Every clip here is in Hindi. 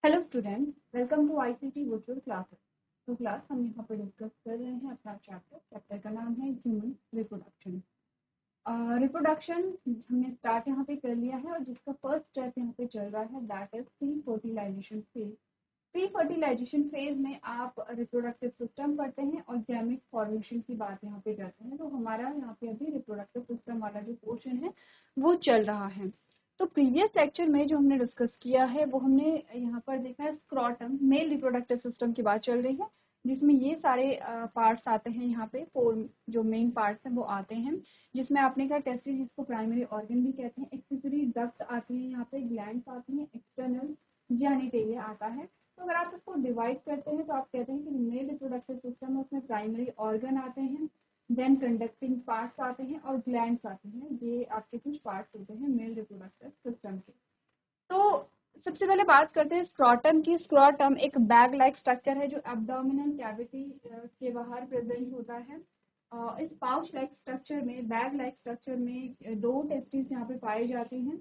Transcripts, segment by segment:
Hello student, welcome to ICT virtual classes. तो क्लास हम यहाँ पर डिस्कस कर रहे हैं अपना चैप्टर का नाम है ह्यूमन रिप्रोडक्शन। रिप्रोडक्शन हमने स्टार्ट यहाँ पे कर लिया है और जिसका फर्स्ट स्टेप यहाँ पे चल रहा है that is pre fertilization phase. Pre fertilization phase में आप रिप्रोडक्टिव सिस्टम पढ़ते हैं और गैमेट फॉर्मेशन की बात यहाँ पे करते हैं। तो हमारा यहाँ पे अभी रिप्रोडक्टिव सिस्टम वाला जो पोर्शन है वो चल रहा है। तो प्रीवियस लेक्चर में जो हमने डिस्कस किया है वो हमने यहाँ पर देखा है स्क्रॉटम मेल रिप्रोडक्टिव सिस्टम की बात चल रही है, जिसमें ये सारे पार्ट्स आते हैं। यहाँ पे 4 जो मेन पार्ट्स हैं वो आते हैं, जिसमें आपने कहा टेस्टिस जिसको प्राइमरी ऑर्गन भी कहते हैं, एक्सेसरी डक्ट आती है, यहाँ पे ग्लैंड्स आती हैं, एक्सटर्नल जेनिटेलिया आता है। तो अगर आप इसको डिवाइड करते हैं तो आप कहते हैं कि मेल रिप्रोडक्टिव सिस्टम है, उसमें प्राइमरी ऑर्गन आते हैं, देन कंडक्टिंग पार्ट्स आते हैं और ग्लैंड्स आते हैं। ये आपके कुछ पार्ट्स होते हैं मेल रिप्रोडक्टिव सिस्टम के। तो सबसे पहले बात करते हैं स्क्रॉटम की। स्क्रॉटम एक बैग लाइक स्ट्रक्चर है जो एब्डोमिनल कैविटी के बाहर प्रेजेंट होता है। इस पाउच लाइक स्ट्रक्चर में, बैग लाइक स्ट्रक्चर में 2 टेस्टिस यहाँ पे पाए जाते हैं।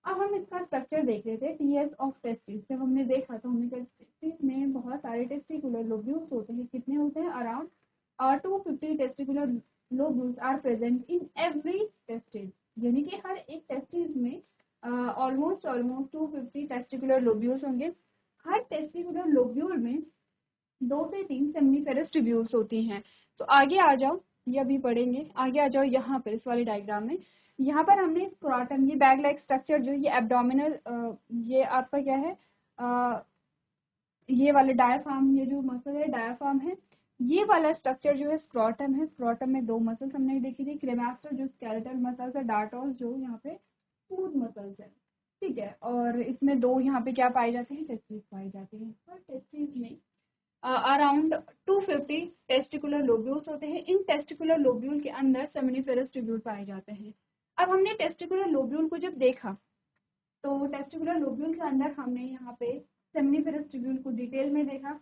अब हम इसका स्ट्रक्चर देख रहे थे टीएस ऑफ टेस्टिस। जब हमने देखा तो हमने कहा टेस्टिस में बहुत सारे टेस्टिकुलर लोब्यूल्स होते हैं। कितने होते हैं? Around 250 testicular lobules are present in every testis, यानी कि हर एक टेस्टिस में ऑलमोस्ट 250 टेस्टिकुलर लोब्यूल्स होंगे। हर टेस्टिकुलर लोब्यूल में 2 से 3 सेमिनिफेरस ट्यूब्यूल्स होती हैं। तो आगे आ जाओ, ये अभी पढ़ेंगे। आगे आ जाओ यहाँ पर इस वाले डायग्राम में। यहाँ पर हमने स्क्रॉटम, ये बैग लाइक स्ट्रक्चर जो ये एब्डोमिनल, ये आपका क्या है, ये वाला डायाफ्राम, ये जो मसल है डायाफ्राम है। ये वाला स्ट्रक्चर जो है स्क्रॉटम है। स्क्रॉटम में 2 मसल्स हमने देखी थी, क्रेमास्टर जो स्केलेटल मसल्स है, डार्टोस जो यहाँ पे स्मूथ मसल्स है, ठीक है। और इसमें 2 यहाँ पे क्या पाए जाते हैं? टेस्टिस पाए जाते हैं। और टेस्टिस में अराउंड 250 टेस्टिकुलर लोब्यूल्स होते हैं। इन टेस्टिकुलर लोब्यूल के अंदर सेमिनिफेरस ट्यूब्यूल पाए जाते हैं। अब हमने टेस्टिकुलर लोब्यूल को जब देखा तो टेस्टिकुलर लोब्यूल के अंदर हमने यहाँ पे सेमिनिफेरस ट्यूब्यूल को डिटेल में देखा।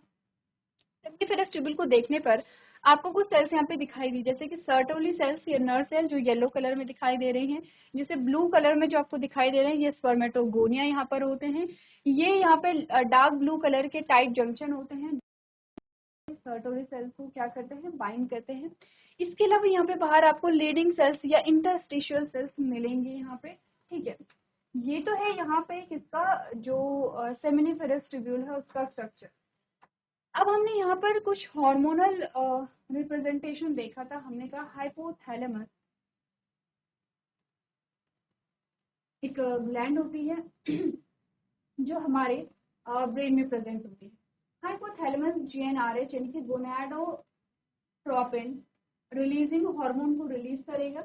सेमिनिफेरस ट्यूब्यूल को देखने पर आपको कुछ सेल्स यहाँ पे दिखाई दी, जैसे कि सर्टोली सेल्स या नर सेल जो येलो कलर में दिखाई दे रही हैं। जैसे ब्लू कलर में जो आपको दिखाई दे रहे हैं ये स्पर्मेटोगोनिया यहाँ पर होते हैं। ये यहाँ पे डार्क ब्लू कलर के टाइट जंक्शन होते हैं, सर्टोरी सेल्स को क्या करते हैं? बाइंड करते हैं। इसके अलावा यहाँ पे बाहर आपको लीडिंग सेल्स या इंटरस्टिशियल सेल्स मिलेंगे यहाँ पे, ठीक है। ये तो है यहाँ पे किसका, जो सेमिनिफेरस ट्यूब्यूल है उसका स्ट्रक्चर। अब हमने यहाँ पर कुछ हार्मोनल रिप्रेजेंटेशन देखा था। हमने कहा हाइपोथैलेमस एक ग्लैंड होती है जो हमारे ब्रेन में प्रेजेंट होती है। हाइपोथैलेमस जीएनआरएच यानी कि गोनाडोट्रोपिन रिलीजिंग हार्मोन को रिलीज करेगा।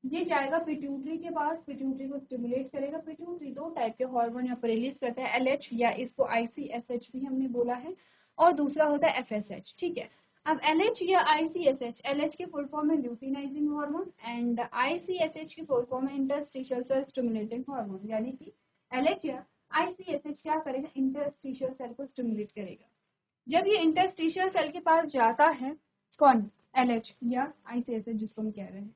ये जाएगा पिट्यूटरी के पास, पिट्यूटरी को स्टिमुलेट करेगा। पिट्यूटरी 2 टाइप के हार्मोन यहाँ पर रिलीज करता है, एलएच या इसको आईसीएसएच भी हमने बोला है, और दूसरा होता है एफएसएच, ठीक है। अब एलएच या आईसीएसएच, एलएच की फुल फॉर्म है ल्यूटिनाइजिंग हार्मोन एंड आईसीएसएच की फुल फॉर्म है इंटरस्टिशियल सेल स्टिमुलेटिंग हार्मोन। यानी कि एलएच या आईसीएसएच क्या करेगा? इंटरस्टिशियल सेल को स्टिमुलेट करेगा। जब ये इंटरस्टिशियल सेल के पास जाता है, कौन? एलएच या आईसीएसएच जिसको हम कह रहे हैं,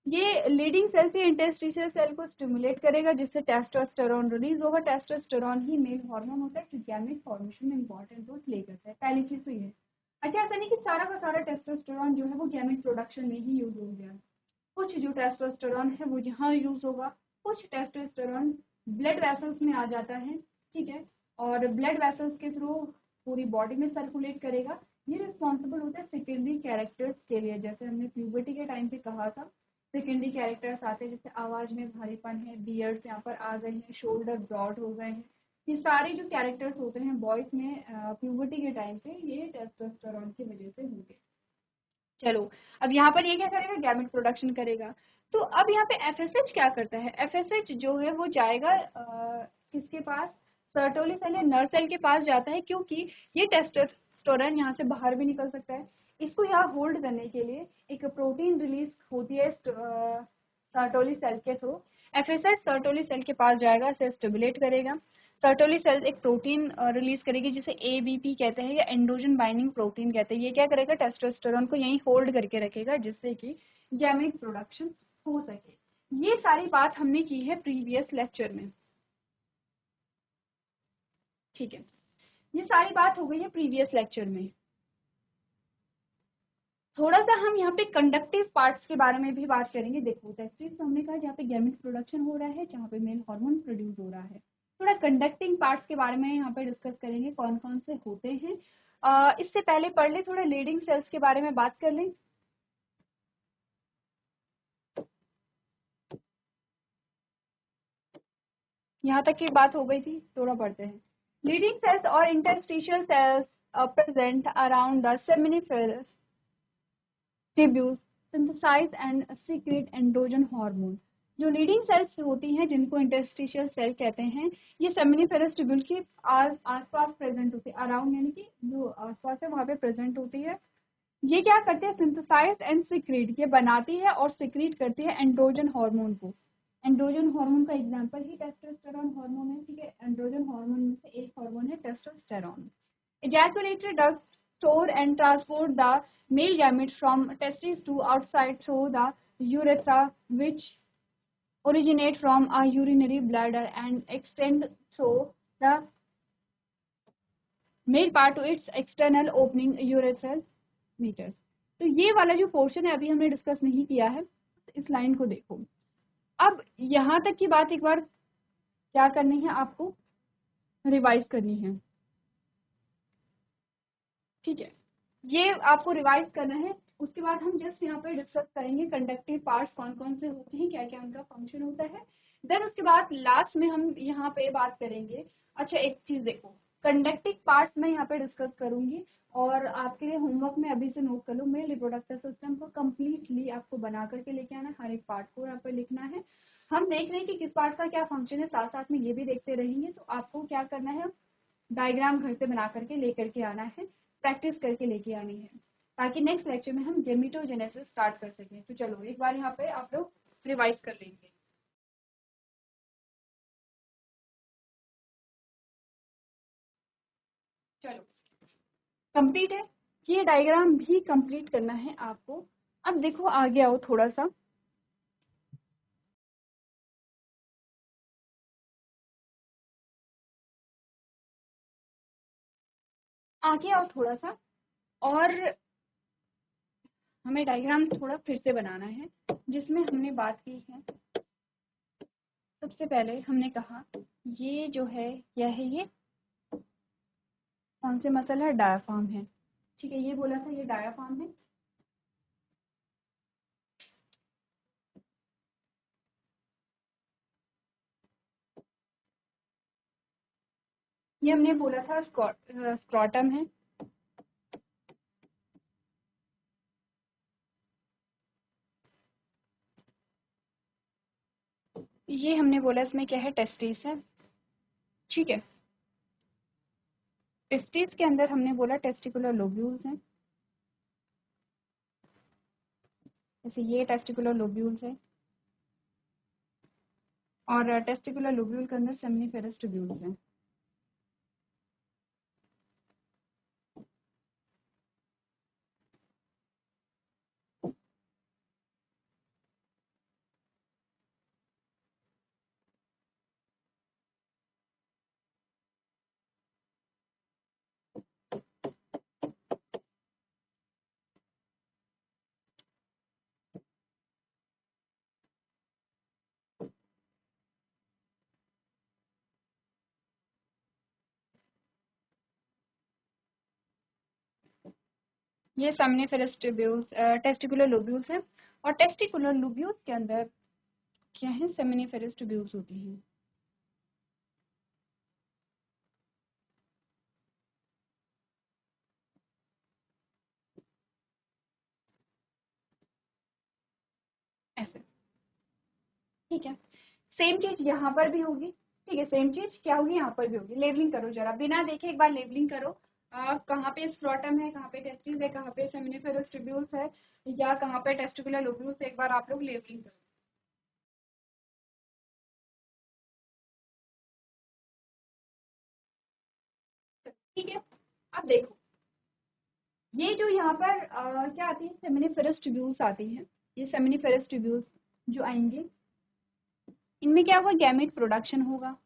ये लीडिंग सेल से इंटरस्टिशियल सेल को स्टिमुलेट करेगा, जिससे टेस्टोस्टेरोन रिलीज होगा। टेस्टोस्टेरोन ही मेल हार्मोन होता है जो गैमेट फॉर्मेशन में इंपॉर्टेंट रोल प्ले करता है। पहली चीज तो ये है। अच्छा, ऐसा नहीं कि सारा का सारा टेस्टोस्टेरोन जो है वो गैमेट प्रोडक्शन में ही यूज हो गया। कुछ जो टेस्टोस्टेरोन है वो यहाँ यूज होगा, कुछ टेस्टोस्टेरोन ब्लड वेसल्स में आ जाता है, ठीक है, और ब्लड वेसल्स के थ्रू पूरी बॉडी में सर्कुलेट करेगा। ये रिस्पॉन्सिबल होता है सेकेंडरी कैरेक्टर्स के लिए, जैसे हमने प्यूबर्टी के टाइम पे कहा था। सेकेंडरी कैरेक्टर्स आते हैं जैसे आवाज में भारीपन है, बियर्स यहाँ पर आ गए हैं, शोल्डर ब्रॉड हो गए हैं। ये सारे जो कैरेक्टर्स होते हैं बॉयज में प्यूबर्टी के टाइम पे, ये टेस्टोस्टेरोन की वजह से होंगे। चलो, अब यहाँ पर ये क्या करेगा? गैमेट प्रोडक्शन करेगा। तो अब यहाँ पे एफएसएच क्या करता है? एफएसएच जो है वो जाएगा किसके पास? सर्टोली सेल या नर सेल के पास जाता है, क्योंकि ये टेस्टोस्टेरोन यहाँ से बाहर भी निकल सकता है। इसको यहाँ होल्ड करने के लिए एक प्रोटीन रिलीज होती है सर्टोली सेल के थ्रू। एफएसएच सर्टोली सेल के पास जाएगा, इसे स्टिमुलेट करेगा। सर्टोली सेल एक प्रोटीन रिलीज करेगी जिसे एबीपी कहते हैं या एंड्रोजन बाइंडिंग प्रोटीन कहते हैं। ये क्या करेगा? टेस्टोस्टेरोन को यहीं होल्ड करके रखेगा, जिससे कि गैमेट प्रोडक्शन हो सके। ये सारी बात हमने की है प्रीवियस लेक्चर में। ठीक है, ये सारी बात हो गई है प्रीवियस लेक्चर में। थोड़ा सा हम यहाँ पे कंडक्टिव पार्ट्स के बारे में भी बात करेंगे। देखो टेस्टिस तो हमने कहा जहाँ पे गैमेट प्रोडक्शन हो रहा है, जहाँ पे मेल हार्मोन प्रोड्यूस हो रहा है। थोड़ा कंडक्टिंग पार्ट्स के बारे में यहाँ पे डिस्कस करेंगे, कौन कौन से होते हैं। इससे पहले पढ़ ले थोड़ा लीडिंग सेल्स के बारे में बात कर लें। यहाँ तक की बात हो गई थी, थोड़ा पढ़ते हैं। लीडिंग सेल्स और interstitial cells present around the seminiferous tubules synthesize and secrete androgen hormone. जो लीडिंग सेल्स होती हैं जिनको इंटरस्टिशियल सेल कहते हैं, ये सेमिनिफेरस ट्यूब्यूल के आसपास प्रेजेंट होती है, अराउंड यानी कि जो आसपास है वहाँ पे प्रेजेंट होती है। ये क्या करते हैं, सिंथेसाइज एंड सीक्रेट, ये बनाती है और सीक्रेट करती है एंड्रोजन हार्मोन को। एंड्रोजन हार्मोन का एग्जांपल ही टेस्टोस्टेरोन हार्मोन है। ठीक है, एंड्रोजन हार्मोन में से एक हार्मोन है testosterone. Ejaculator does store and transport the male gamete from testes to outside through the urethra, which originate from a urinary bladder and extend through the male part to its external opening urethral meter। तो ये वाला जो पोर्शन है अभी हमने डिस्कस नहीं किया है, इस लाइन को देखो। अब यहाँ तक की बात एक बार क्या करनी है, आपको रिवाइज करनी है। ठीक है, ये आपको रिवाइज करना है। उसके बाद हम जस्ट यहाँ पे डिस्कस करेंगे कंडक्टिव पार्ट्स कौन कौन से होते हैं, क्या क्या उनका फंक्शन होता है। देन उसके बाद लास्ट में हम यहाँ पे बात करेंगे। अच्छा एक चीज देखो, कंडक्टिव पार्ट्स मैं यहाँ पे डिस्कस करूंगी और आपके लिए होमवर्क में अभी से नोट कर लो। मेल रिप्रोडक्टिव सिस्टम को कम्प्लीटली आपको बना करके लेके आना, हर एक पार्ट को यहाँ पे लिखना है। हम देख रहे हैं कि किस पार्ट का क्या फंक्शन है, साथ साथ में ये भी देखते रहेंगे। तो आपको क्या करना है, डायग्राम घर से बना करके लेकर के आना है, प्रैक्टिस करके लेके आनी है, ताकि नेक्स्ट लेक्चर में हम गेमेटोजेनेसिस स्टार्ट कर सकें। तो चलो एक बार यहाँ पे आप लोग रिवाइज कर लेंगे। चलो कंप्लीट है, ये डायग्राम भी कंप्लीट करना है आपको। अब देखो आगे आओ थोड़ा सा, आगे आओ थोड़ा सा, और हमें डायग्राम थोड़ा फिर से बनाना है जिसमें हमने बात की है। सबसे पहले हमने कहा ये जो है यह है, ये कौन से मसल है, डायाफ्राम है। ठीक है, ये बोला था ये डायाफ्राम है। ये हमने बोला था स्क्रॉटम है। ये हमने बोला इसमें क्या है, टेस्टिस है। ठीक है, टेस्टिस के अंदर हमने बोला टेस्टिकुलर लोब्यूल्स हैं, जैसे ये टेस्टिकुलर लोब्यूल्स है, और टेस्टिकुलर लोब्यूल के अंदर सेमिनिफेरस ट्यूब्यूल्स हैं। ये सेमिनिफेरस ट्यूब्यूल्स टेस्टिकुलर लोब्यूल्स हैं, और टेस्टिकुलर लोब्यूल्स के अंदर क्या है, सेमिनिफेरस ट्यूब्यूल्स होती हैं। ऐसे, ठीक है, सेम चीज यहाँ पर भी होगी। ठीक है, सेम चीज क्या होगी यहाँ पर भी होगी। लेबलिंग करो जरा, बिना देखे एक बार लेबलिंग करो। कहाँ पे स्क्रोटम है, कहाँ पे टेस्टिस है, कहाँ पे सेमिनिफेरस ट्यूब्यूल्स है, या कहाँ पे टेस्टिकुलर लोब्यूल्स है, एक बार आप लोग लेबलिंग करो। ठीक है, अब देखो ये जो यहाँ पर क्या आती है, सेमिनिफेरस ट्यूब्यूल्स आती हैं। ये सेमिनिफेरस ट्यूब्यूल्स जो आएंगे, इनमें क्या होगा, गैमेट प्रोडक्शन होगा।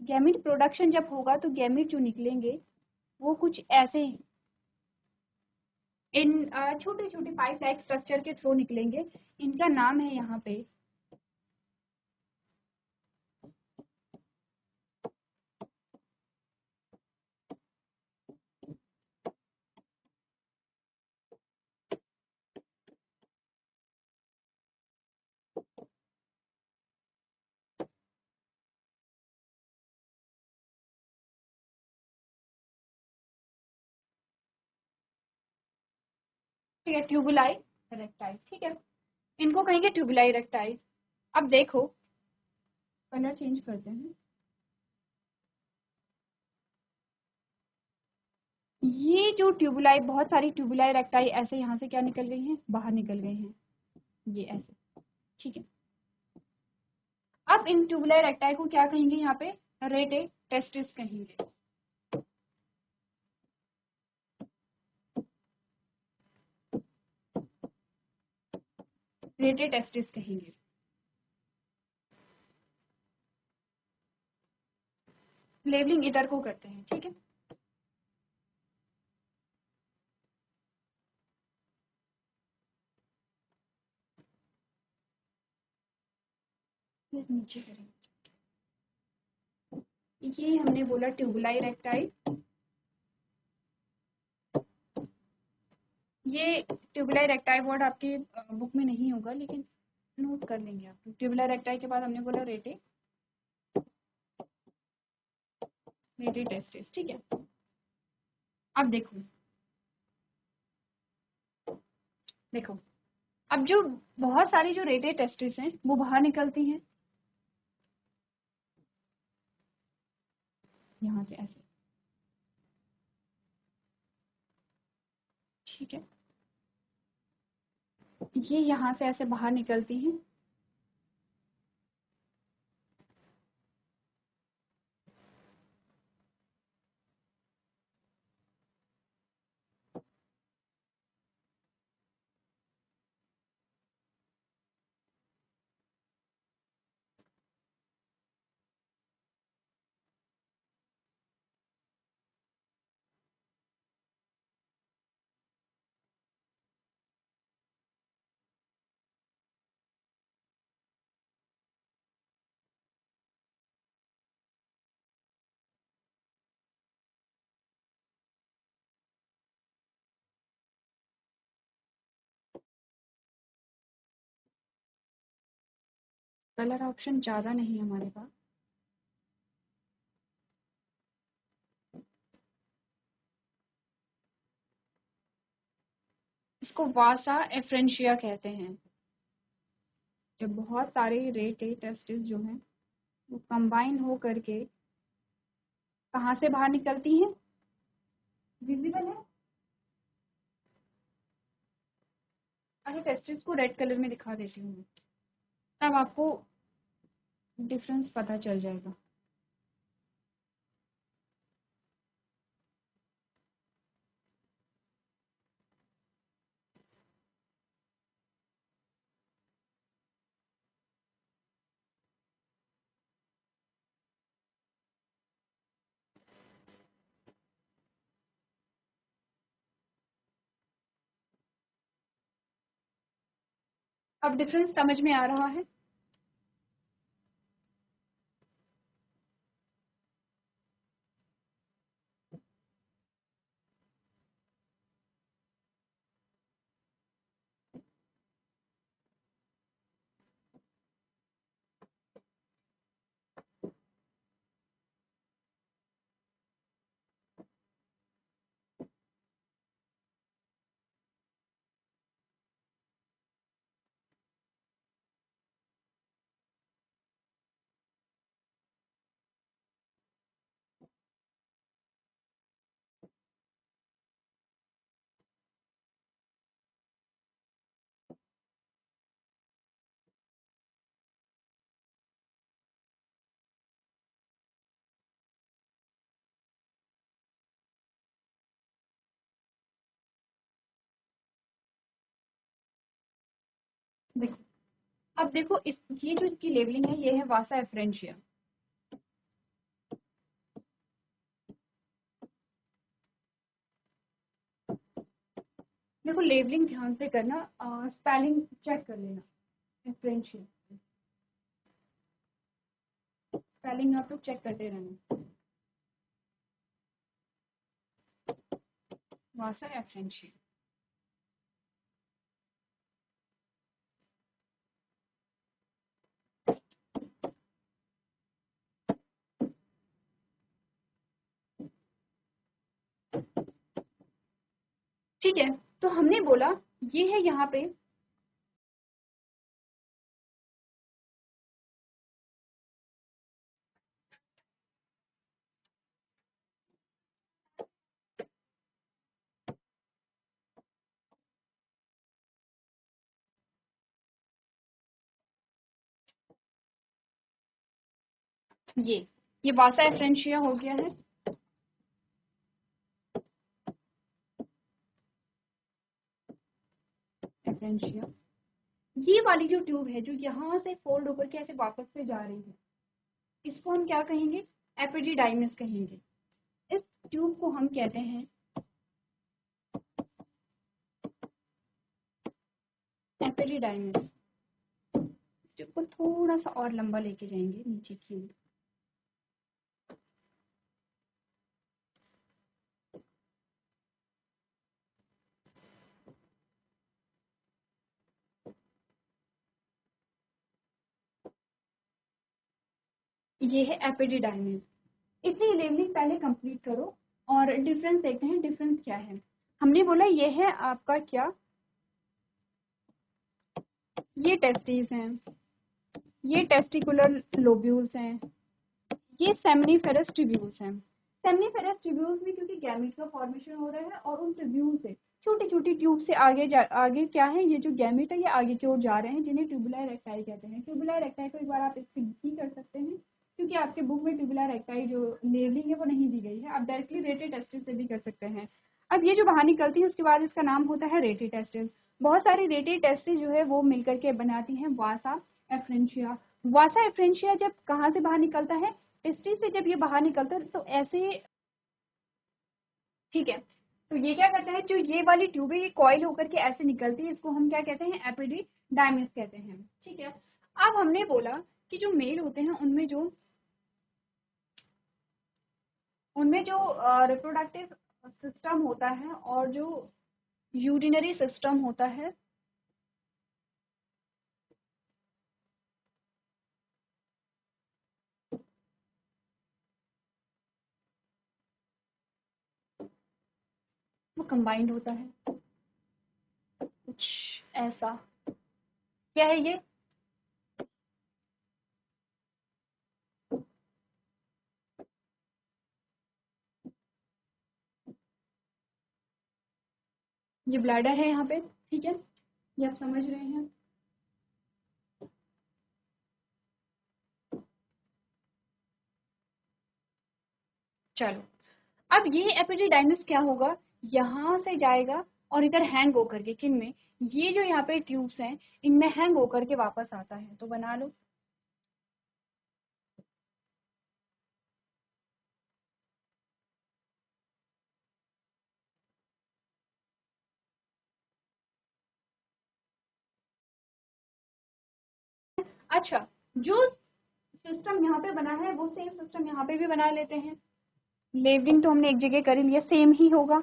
गैमीट प्रोडक्शन जब होगा तो गैमीट जो निकलेंगे वो कुछ ऐसे इन छोटे छोटे पाइप लाइक स्ट्रक्चर के थ्रू निकलेंगे। इनका नाम है यहाँ पे ठीक है, ट्यूबुलाई रेक्टाइल। ठीक है, इनको कहेंगे ट्यूबुलाई रेक्टाइल। अब देखो, कलर चेंज करते हैं। ये जो ट्यूबुलाई, बहुत सारी ट्यूबुलाई रेक्टाई ऐसे यहाँ से क्या निकल गई हैं, बाहर निकल गई हैं, ये ऐसे। ठीक है, अब इन ट्यूबुलाई रेक्टाई को क्या कहेंगे, यहाँ पे रेटे टेस्टिस कहेंगे। रेटे टेस्टिस कहेंगे। लेबलिंग इधर को करते हैं। ठीक है, नीचे करेंगे। ये हमने बोला ट्यूबुलाई रेक्टाई, ये ट्यूबुलाई रेक्टाई वर्ड आपके बुक में नहीं होगा, लेकिन नोट कर लेंगे आप। ट्यूबुलाई रेक्टाई के बाद हमने बोला रेटे टेस्टिस। ठीक है, अब देखो देखो, अब जो बहुत सारी जो रेटे टेस्टिस हैं वो बाहर निकलती हैं यहाँ से ऐसे। ठीक है, ये यहाँ से ऐसे बाहर निकलती हैं। कलर ऑप्शन ज़्यादा नहीं है हमारे पास। इसको वासा एफ्रेंशिया कहते हैं। जब बहुत सारे रेटे टेस्टिस जो हैं वो कंबाइन हो करके कहाँ से बाहर निकलती हैं, विजिबल है। अरे टेस्टिस को रेड कलर में दिखा देती हूँ, तब आपको डिफरेंस पता चल जाएगा। अब डिफरेंस समझ में आ रहा है। देखो, अब देखो, इस ये जो इसकी लेबलिंग है ये है वासा एफ्रेंशिया। देखो लेबलिंग ध्यान से करना, स्पेलिंग चेक कर लेना। डिफरेंशियल स्पेलिंग आप लोग चेक करते रहना। वासा एफरेंशियल। ठीक है, तो हमने बोला ये है यहाँ पे ये वासा एफरेंशिया हो गया है। एफरेंशिया, ये वाली जो ट्यूब है जो यहाँ से फोल्ड होकर के ऐसे वापस से जा रही है, इसको हम क्या कहेंगे? एपिडिडाइमिस कहेंगे। इस ट्यूब को हम कहते हैं एपिडिडाइमिस। ट्यूब को थोड़ा सा और लंबा लेके जाएंगे नीचे की ओर। ये है एपिडिडाइमिस। इतनी लेवलिंग पहले कंप्लीट करो और डिफरेंस देखते हैं। डिफरेंस क्या है? हमने बोला ये है आपका क्या, ये टेस्टिस हैं, ये टेस्टिकुलर लोब्यूल्स हैं, ये सेमिनिफेरस ट्यूब्यूल्स हैं। सेमिनिफेरस ट्यूब्यूल्स में क्योंकि गैमीट का फॉर्मेशन हो रहा है और उन ट्यूब्यूल से छोटी छोटी ट्यूब से आगे क्या है, ये जो गैमीट है ये आगे की ओर जा रहे हैं, जिन्हें ट्यूबुलर रेक्टाई कहते हैं। ट्यूबुलर रेक्टाई को एक बार आप इससे भी कर सकते हैं, क्योंकि आपके बुक में ट्यूबुलर रेक्टाई जो लेबलिंग है वो नहीं दी गई है। आप डायरेक्टली रेटेड टेस्टिस से भी कर सकते हैं। अब ये जो बाहर निकलती है उसके बाद इसका नाम होता है रेटेड टेस्टिस। बहुत सारी रेटेड टेस्टिस जो है वो मिलकर के बनाती हैं वासा एफ्रेंशिया। वासा एफ्रेंशिया जब कहाँ से बाहर निकलता है? टेस्टिस से जब ये बाहर निकलता है तो ऐसे, ठीक है, तो ये क्या करता है, जो ये वाली ट्यूब है ये कॉइल होकर के ऐसे निकलती है, इसको हम क्या कहते हैं? एपिडिडाइमिस कहते हैं। ठीक है, अब हमने बोला कि जो मेल होते हैं उनमें जो रिप्रोडक्टिव सिस्टम होता है और जो यूरिनरी सिस्टम होता है, वो कंबाइंड होता है कुछ ऐसा। क्या है ये ब्लैडर है यहाँ पे। ठीक है, ये आप समझ रहे हैं। चलो, अब ये एपिडिडाइमिस क्या होगा, यहाँ से जाएगा और इधर हैंग होकर के किन में, ये जो यहाँ पे ट्यूब्स हैं इनमें हैंग होकर के वापस आता है। तो बना लो। अच्छा, जो सिस्टम यहाँ पे बना है वो सेम सिस्टम यहाँ पे भी बना लेते हैं। लेबलिंग तो हमने एक जगह कर लिया, सेम ही होगा।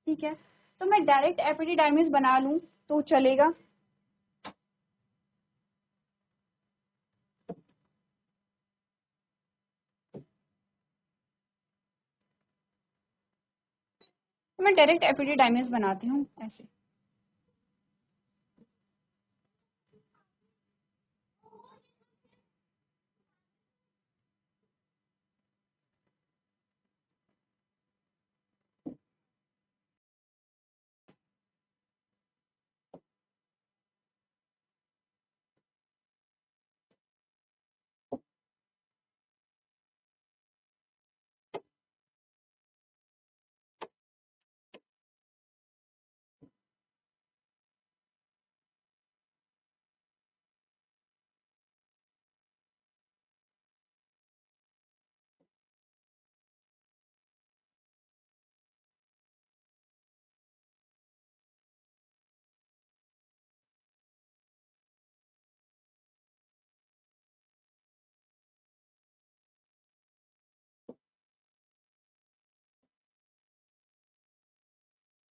ठीक है, तो मैं डायरेक्ट एपिडिडाइमिस बना लूँ तो चलेगा। तो मैं डायरेक्ट एपिडिडाइमिस बनाती हूँ ऐसे।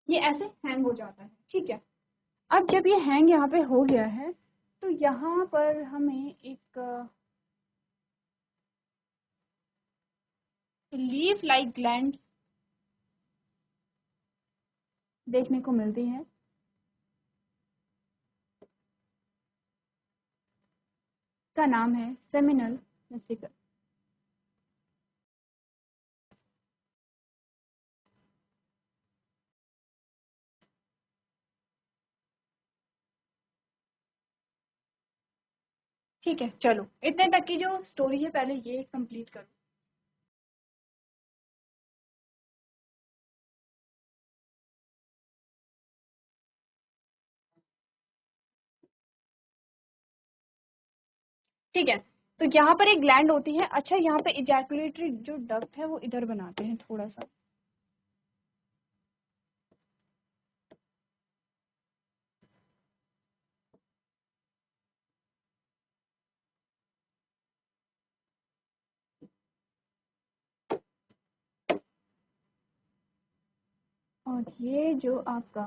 ये ऐसे हैंग हो जाता है, ठीक है। अब जब ये हैंग यहाँ पे हो गया है तो यहाँ पर हमें एक लीफ लाइक ग्लैंड देखने को मिलती है। का नाम है सेमिनल वेसिकल। ठीक है, चलो इतने तक की जो स्टोरी है पहले ये कंप्लीट करो। ठीक है, तो यहाँ पर एक ग्लैंड होती है। अच्छा, यहाँ पे इजैकुलेटरी जो डक्ट है वो इधर बनाते हैं थोड़ा सा। और ये जो आपका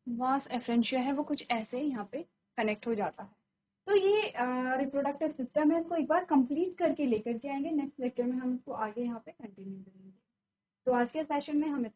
वास एफरेंशिया है वो कुछ ऐसे यहाँ पे कनेक्ट हो जाता है। तो ये रिप्रोडक्टिव सिस्टम है, इसको एक बार कंप्लीट करके लेकर के आएंगे। नेक्स्ट लेक्चर में हम इसको आगे यहाँ पे कंटिन्यू करेंगे। तो आज के सेशन में हम